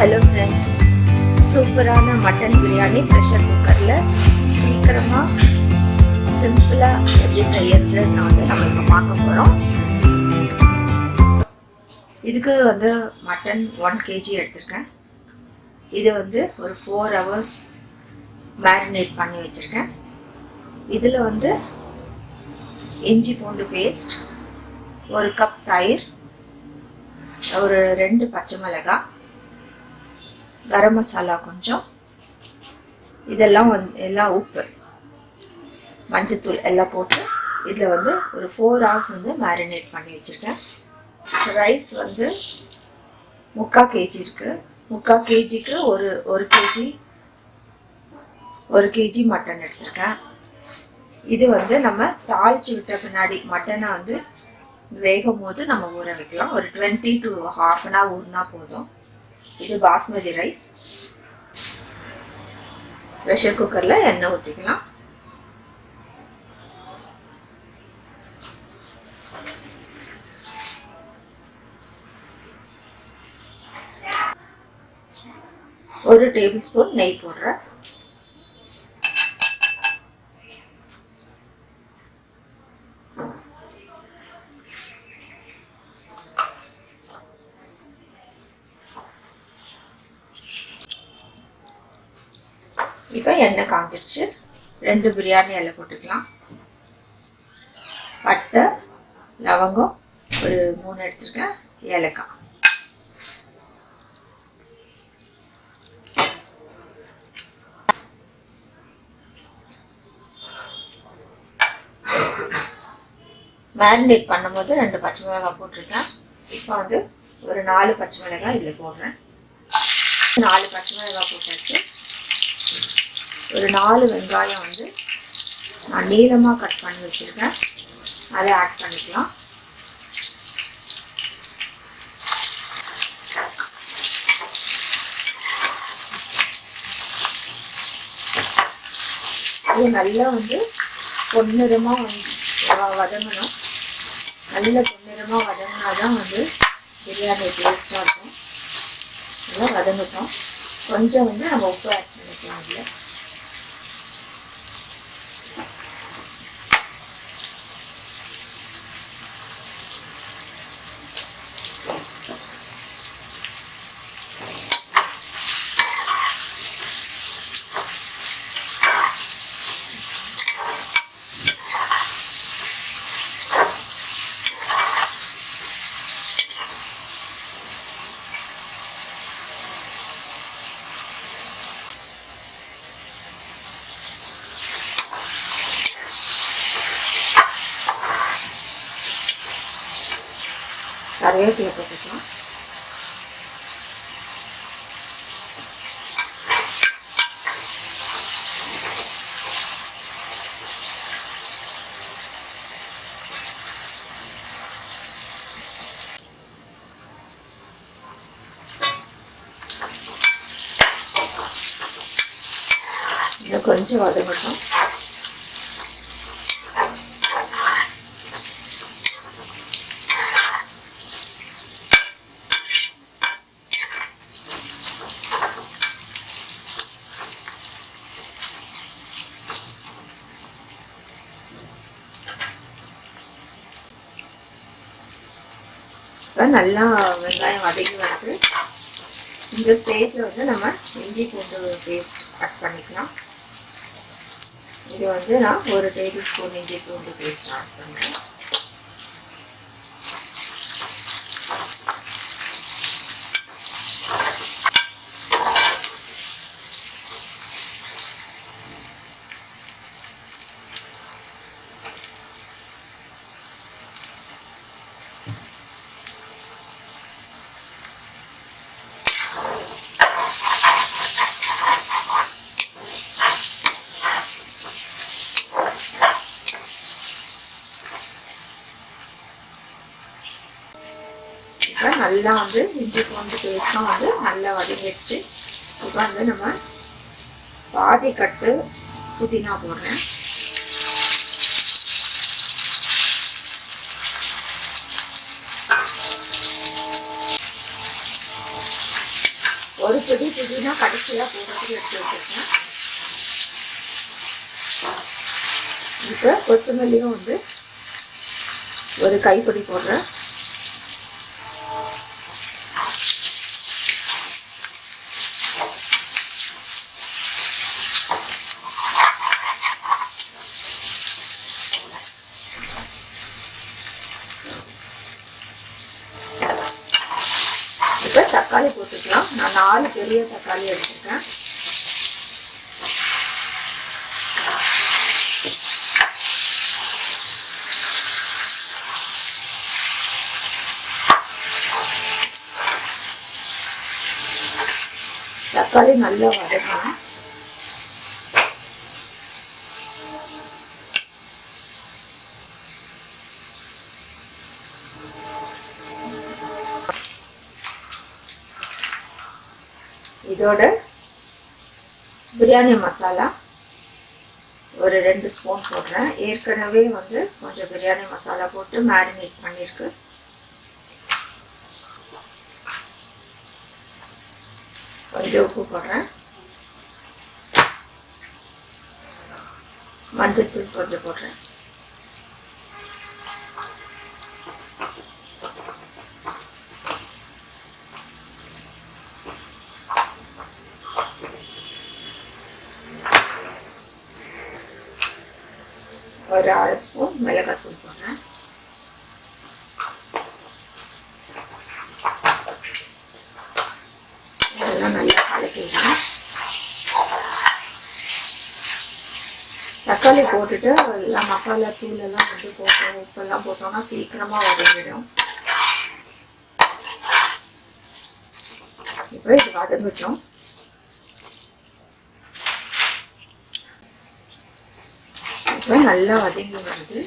Hello friends, சூப்பரான mutton biryani pressure குக்கரில் சீக்கிரமாக சிம்பிளாக எப்படி செய்யறதுன்னு நம்ம இப்போ பார்க்க போகிறோம். இதுக்கு மட்டன் 1 kg எடுத்திருக்கேன். இது ஒரு 4 hours மேரினேட் பண்ணி வச்சுருக்கேன். இதில் இஞ்சி பூண்டு பேஸ்ட், 1 கப் தயிர், ஒரு 2 பச்சை மிளகாய், கரம் மசாலா கொஞ்சம், இதெல்லாம் எல்லாம் உப்பு, மஞ்சத்தூள் எல்லாம் போட்டு இதில் ஒரு 4 hours மேரினேட் பண்ணி வச்சுருக்கேன். ரைஸ் 3/4 kg இருக்குது. 3/4 kgக்கு ஒரு kg மட்டன் எடுத்திருக்கேன். இது நம்ம தாளித்து விட்ட பின்னாடி மட்டனை வேகும் போது நம்ம ஊற வைக்கலாம். ஒரு 20 to half an hour ஊறினா போதும். இது பாஸ்மதி ரைஸ். ப்ரெஷர் குக்கரில் எண்ணெய் ஊற்றிக்கலாம். ஒரு டேபிள் ஸ்பூன் நெய் போடுறேன். இப்போ எண்ணெய் காஞ்சிடுச்சு. 2 பிரியாணி இலை போட்டுக்கலாம். பட்டை, லவங்கம் ஒரு 3 எடுத்துருக்கேன், ஏலக்காய். மேரினேட் பண்ணும்போது 2 பச்சை மிளகாய் போட்டிருக்கேன். இப்போ ஒரு 4 பச்சை மிளகாய் இதில் போடுறேன். 4 பச்சை மிளகாய் போட்டாச்சு. ஒரு 4 வெங்காயம் நான் நீளமாக கட் பண்ணி வச்சுருக்கேன், அதை ஆட் பண்ணிக்கலாம். இது நல்லா பொன்னிறமாக வதங்கணும். நல்ல பொன்னிறமாக வதங்கினா தான் பிரியாணி டேஸ்ட்டாக இருக்கும். நல்லா வதங்கட்டும். கொஞ்சம் நம்ம உப்பு ஆட் பண்ணிக்கலாம். அதில் கருவேப்பிலை போட்டுக்கலாம். இன்னும் கொஞ்சம் வதங்கட்டும். நல்லா வெங்காயம் வதங்கி வருது. இந்த ஸ்டேஜில் நம்ம இஞ்சி பூண்டு பேஸ்ட் ஆட் பண்ணிக்கலாம். இது நான் ஒரு டேபிள் ஸ்பூன் இஞ்சி பூண்டு பேஸ்ட் ஆட் பண்ணுறேன். நல்லா இஞ்சி பூண்டு பேஸ்ட்டும் நல்லா வதங்கிடுச்சு. இப்போ நம்ம பாதி கட்டு புதினா போடுறேன். ஒரு பிடி புதினா கடைசியாக போடுறதுக்கு எடுத்து வச்சுருக்கேன். இப்போ கொத்தமல்லியும் வந்து ஒரு கைப்பிடி போடுறேன். இப்போ தக்காளி போட்டுக்கலாம். நான் 4 பெரிய தக்காளி எடுத்துருக்கேன். தக்காளி நல்லா வதக்கணும். இதோட பிரியாணி மசாலா ஒரு 2 ஸ்பூன் போடுறேன். ஏற்கனவே வந்து கொஞ்சம் பிரியாணி மசாலா போட்டு மேரினேட் பண்ணியிருக்கு. கொஞ்சம் உப்பு போடுறேன். மஞ்சள்தூள் கொஞ்சம் போடுறேன். ஒரு 1/2 ஸ்பூன் மிளகாத்தூள் போடுறேன். இதெல்லாம் நல்லா கலக்கிடலாம். தக்காளி போட்டுட்டு எல்லாம் மசாலா தூள் எல்லாம் வந்து போட்டோம், உப்பெல்லாம் போட்டோம்னா சீக்கிரமா வதங்கிடும். இப்போ இது வதங்கிட்டோம். இப்போ நல்லா வதங்கி வருது.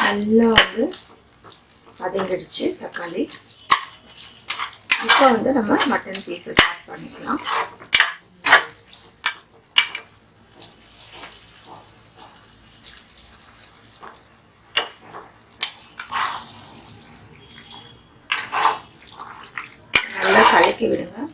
நல்லா வந்து வதங்கிடுச்சு தக்காளி. இப்போ வந்து நம்ம மட்டன் பீஸஸ் ஆட் பண்ணிக்கலாம். நல்லா கலக்கி விடுங்க.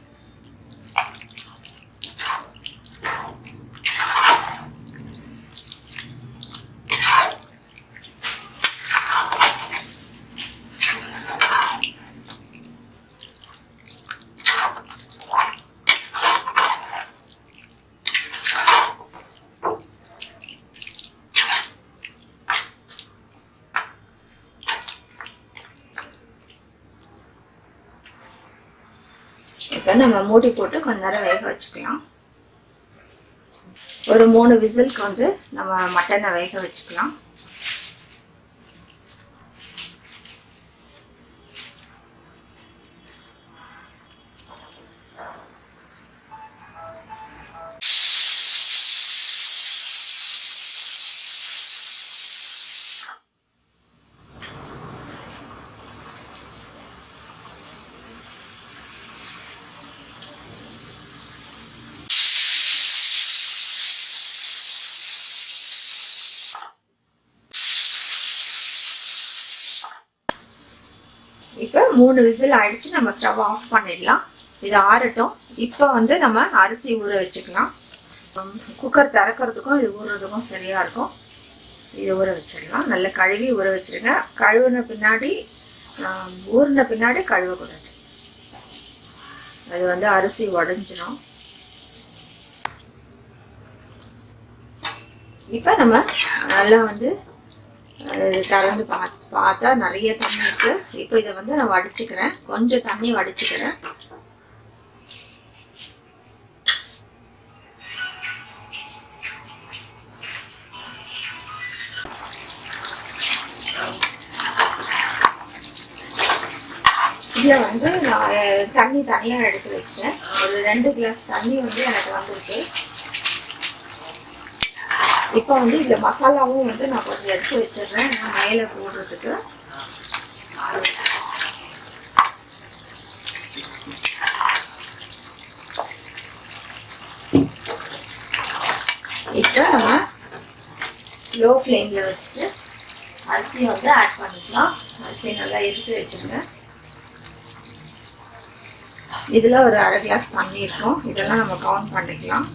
இப்போ நம்ம மூடி போட்டு கொஞ்ச நேரம் வேக வச்சுக்கலாம். ஒரு 3 விசிலுக்கு வந்து நம்ம மட்டனை வேக வச்சுக்கலாம். இப்போ 3 விசில் ஆயிடுச்சு. நம்ம ஸ்டவ் ஆஃப் பண்ணிடலாம். இது ஆறட்டும். இப்போ வந்து நம்ம அரிசி ஊற வச்சுக்கலாம். குக்கர் திறக்கிறதுக்கும் இது ஊறுறதுக்கும் சரியா இருக்கும். இது ஊற வச்சிடலாம். நல்லா கழுவி ஊற வச்சிருங்க. கழுவின பின்னாடி ஊறின பின்னாடி கழுவக்கூடாது. அது வந்து அரிசி உடஞ்சிடும். இப்போ நம்ம நல்லா வந்து திறந்து பார்த்தா நிறைய தண்ணி இருக்கு. இப்போ இதை வந்து நான் வடிச்சுக்கிறேன். கொஞ்சம் தண்ணி வடிச்சுக்கிறேன். இதில் வந்து நான் தண்ணி தனியாக எடுத்து வச்சேன். ஒரு 2 கிளாஸ் தண்ணி வந்து எனக்கு வந்துருக்கு. இப்போ வந்து இதில் மசாலாவும் வந்து நான் கொஞ்சம் எடுத்து வச்சிடுறேன் மேலே போடுறதுக்கு. இப்போ நம்ம லோ ஃப்ளேமில் வச்சுட்டு அரிசி வந்து ஆட் பண்ணிக்கலாம். அரிசி நல்லா எடுத்து வச்சுருங்க. இதில் ஒரு அரை கிளாஸ் தண்ணி இருக்கும். இதெல்லாம் நம்ம கவுண்ட் பண்ணிக்கலாம்.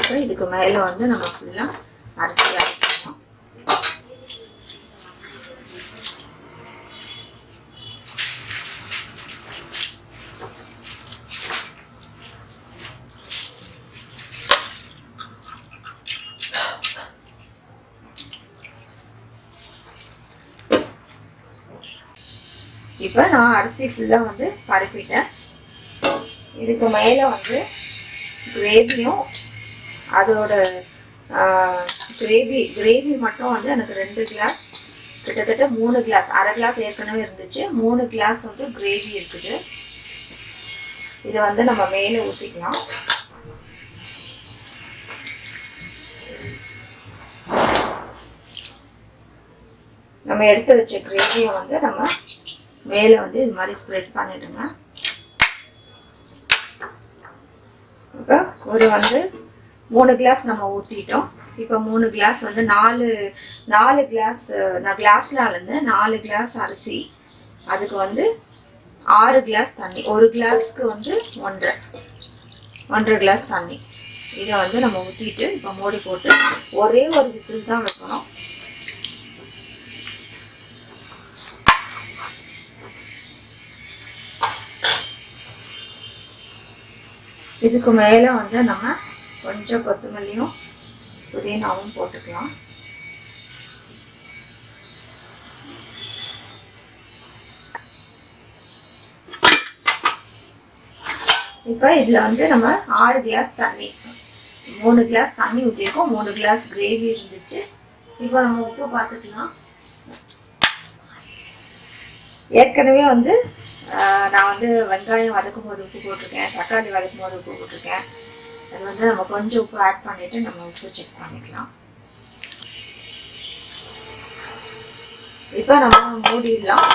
அப்புறம் இதுக்கு மேலே வந்து நம்ம ஃபுல்லாக அரிசி அரைக்கணும். இப்போ நான் அரிசி ஃபுல்லாக வந்து பரப்பிட்டேன். இதுக்கு மேலே வந்து கிரேவியும் அதோட கிரேவி மட்டும் வந்து எனக்கு 2 கிளாஸ், கிட்டத்தட்ட 3 கிளாஸ், அரை கிளாஸ் ஏற்கனவே இருந்துச்சு, 3 கிளாஸ் வந்து கிரேவி இருக்குது. இதை வந்து நம்ம மேலே ஊற்றிக்கலாம். நம்ம எடுத்து வச்ச கிரேவியை வந்து நம்ம மேலே வந்து இது மாதிரி ஸ்ப்ரெட் பண்ணிடுங்க. இப்போ ஒரு வந்து 3 கிளாஸ் நம்ம ஊற்றிட்டோம். இப்போ 3 கிளாஸ் வந்து 4 கிளாஸ், நான் கிளாஸில் அளந்து 4 கிளாஸ் அரிசி, அதுக்கு வந்து 6 கிளாஸ் தண்ணி, ஒரு கிளாஸ்க்கு வந்து 1.5 கிளாஸ் தண்ணி. இதை வந்து நம்ம ஊற்றிட்டு இப்போ மூடி போட்டு ஒரே ஒரு விசில் தான் வைக்கணும். இதுக்கு மேலே வந்து நம்ம கொஞ்சம் கொத்தமல்லியும் புதினாவும் போட்டுக்கலாம். இப்போ இதில் வந்து நம்ம 6 கிளாஸ் தண்ணி, 3 கிளாஸ் தண்ணி ஊற்றிருக்கோம், 3 கிளாஸ் கிரேவி இருந்துச்சு. இப்போ நம்ம உப்பு பார்த்துக்கலாம். ஏற்கனவே வந்து நான் வந்து வெங்காயம் வதக்கும் போது உப்பு போட்டிருக்கேன், தக்காளி வதக்கும் போது உப்பு போட்டிருக்கேன். அது வந்து நம்ம கொஞ்சம் உப்பு ஆட் பண்ணிவிட்டு நம்ம உப்பு செக் பண்ணிக்கலாம். இப்போ நம்ம மூடிடலாம்.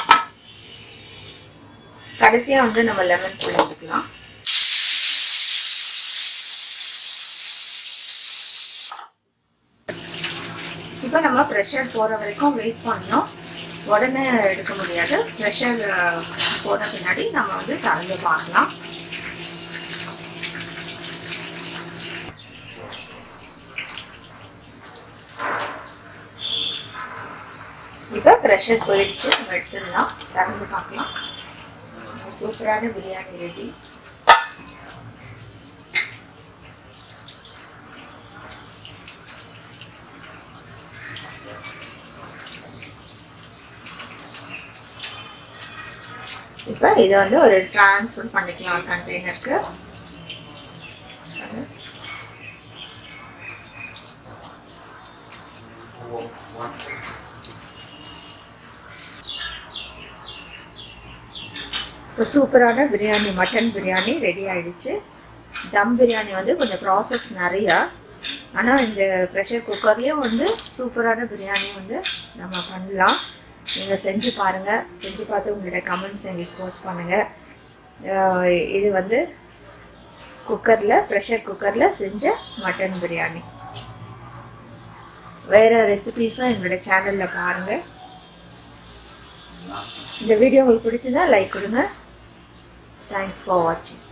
கடைசியாக வந்து நம்ம லெமன் புழிஞ்சிக்கலாம். இப்போ நம்ம ப்ரெஷர் போகிற வரைக்கும் வெயிட் பண்ணணும். உடனே எடுக்க முடியாது. ப்ரெஷர் போன பின்னாடி நம்ம வந்து திறந்து பார்க்கலாம். இப்போ ப்ரெஷர் போயிடுச்சு, நம்ம எடுத்துடலாம். திறந்து பார்க்கலாம். சூப்பரான பிரியாணி ரெடி. இப்போ இதை வந்து ஒரு ட்ரான்ஸ்ஃபர் பண்ணிக்கலாம் கண்டெய்னருக்கு. இப்போ சூப்பரான பிரியாணி, மட்டன் பிரியாணி ரெடி ஆகிடுச்சு. தம் பிரியாணி வந்து கொஞ்சம் ப்ராசஸ் நிறையா, ஆனால் இந்த ப்ரெஷர் குக்கர்லேயும் வந்து சூப்பரான பிரியாணி வந்து நம்ம பண்ணலாம். நீங்கள் செஞ்சு பாருங்கள். செஞ்சு பார்த்து உங்களோட கமெண்ட்ஸ் எங்களுக்கு போஸ்ட் பண்ணுங்கள். இது வந்து ப்ரெஷர் குக்கரில் செஞ்ச மட்டன் பிரியாணி. வேறு ரெசிபீஸும் எங்களோட சேனலில் பாருங்கள். இந்த வீடியோ உங்களுக்கு பிடிச்சதா லைக் கொடுங்க. தேங்க்ஸ் ஃபார் வாட்சிங்.